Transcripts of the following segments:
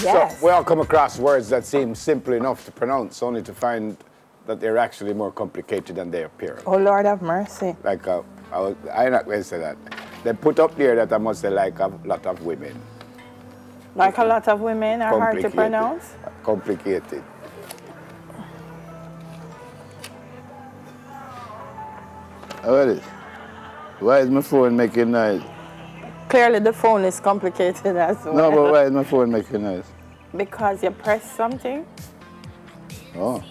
Yes. So we all come across words that seem simple enough to pronounce, only to find that they're actually more complicated than they appear. Oh, Lord have mercy. Like, I'm not going to say that. They put up there that I must say like a lot of women. Like a lot of women are hard to pronounce? Complicated. What is it? Why is my phone making noise? Clearly the phone is complicated as well. No, but why is my phone making noise? Because you press something. Oh.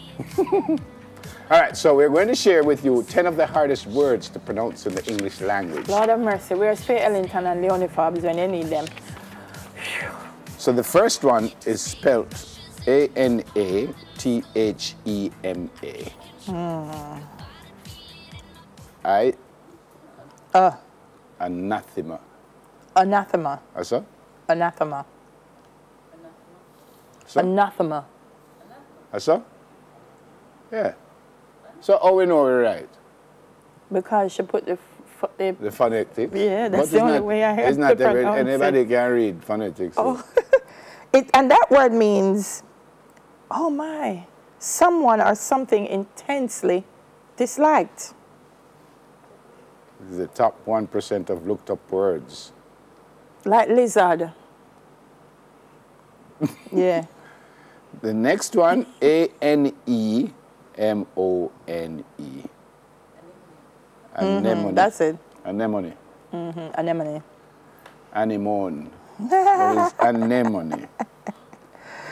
All right, so we're going to share with you 10 of the hardest words to pronounce in the English language. Lord have mercy, where's Faye Ellington and Leonie Fobbs when you need them? So the first one is spelled ANATHEMA. Anathema. Anathema. Asa? Anathema. So? Anathema. Asa? Yeah. So how we know we're right? Because she put the phonetics? Yeah, that's the only way I have to pronounce it. Anybody can read phonetics. Oh. And that word means, oh my, someone or something intensely disliked. This is the top 1% of looked up words. Like lizard. Yeah. The next one, ANEMONE. Anemone. That's it. Anemone. Anemone. Anemone. What is anemone?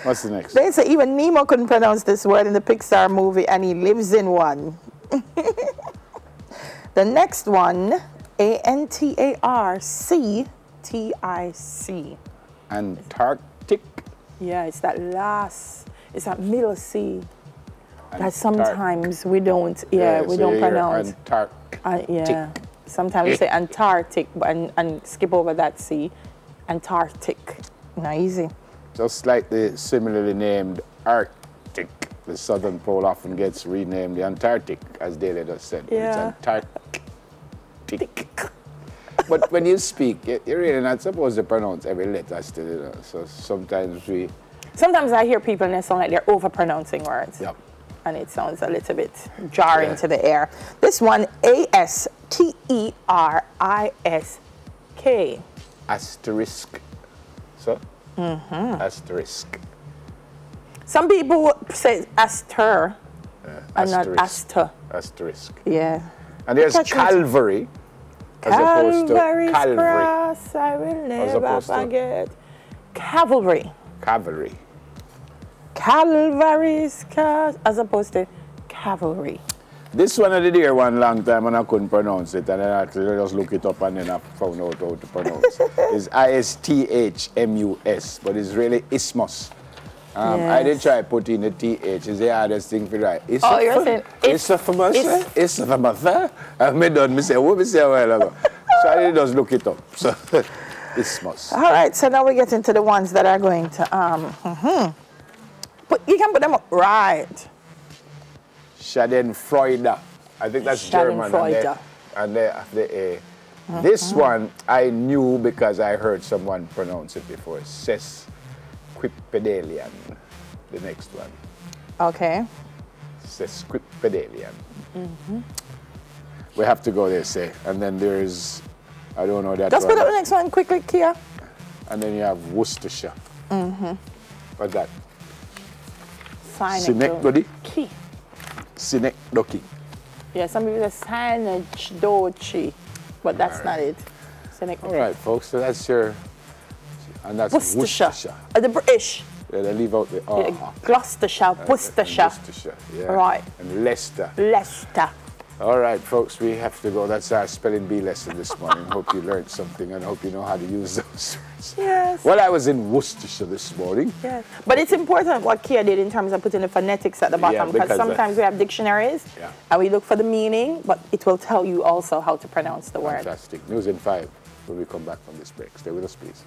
What's the next? They say even Nemo couldn't pronounce this word in the Pixar movie, and he lives in one. The next one, ANTARCTIC. Antarctic. Yeah, it's that last, it's that middle C that sometimes we don't, we don't pronounce. Antarctic. Yeah, sometimes we say Antarctic and skip over that C. Antarctic, not easy. Just like the similarly named Arctic, the southern pole often gets renamed the Antarctic, as Daly just said. Yeah. It's Antarctic. But when you speak, you're really not supposed to pronounce every letter still, you know. So sometimes we... Sometimes I hear people and they sound like they're over-pronouncing words. Yep. And it sounds a little bit jarring to the ear. This one, ASTERISK. Asterisk. So? Asterisk. Some people say ASTER and not ASTUH. Asterisk. Yeah. And there's CAVALRY. Calvary's cross, I will never forget. Cavalry. Cavalry. Calvary's cross, as opposed to cavalry. This one I did hear one long time and I couldn't pronounce it, and then I actually just look it up and then I found out how to pronounce it. It's ISTHMUS, but it's really ISTHMUS. I did try putting the TH. It's the hardest thing to write. Oh, you're saying ISTHMUS? ISTHMUS? I've done, I say, what I say a while ago. So I did just look it up. So, ISTHMUS. All right, so now we get into the ones that are going to, you can put them up right. SCHADENFREUDE. I think that's German. And they have the A. This one I knew because I heard someone pronounce it before. SESQUIPEDALIAN. The next one. Okay. SESQUIPEDALIAN. We have to go there, say. And then there's, I don't know that Just one. put up the next one quickly, Kia. And then you have Worcestershire. What's that? SYNECDOCHE. SYNECDOCHE. Yeah, some people say SYNECDOCHE, but that's not it. All right, folks, so that's your, and that's Worcestershire. The British. Yeah, they leave out the Yeah, Gloucestershire, Worcestershire. Yeah. Right. And Leicester. Leicester. All right, folks, we have to go. That's our spelling bee lesson this morning. Hope you learned something and hope you know how to use those words. Yes. Well, I was in Worcestershire this morning. Yeah. But it's important what Kia did in terms of putting the phonetics at the bottom, because sometimes we have dictionaries and we look for the meaning, but it will tell you also how to pronounce the word. Fantastic. News in 5 when we come back from this break. Stay with us, please.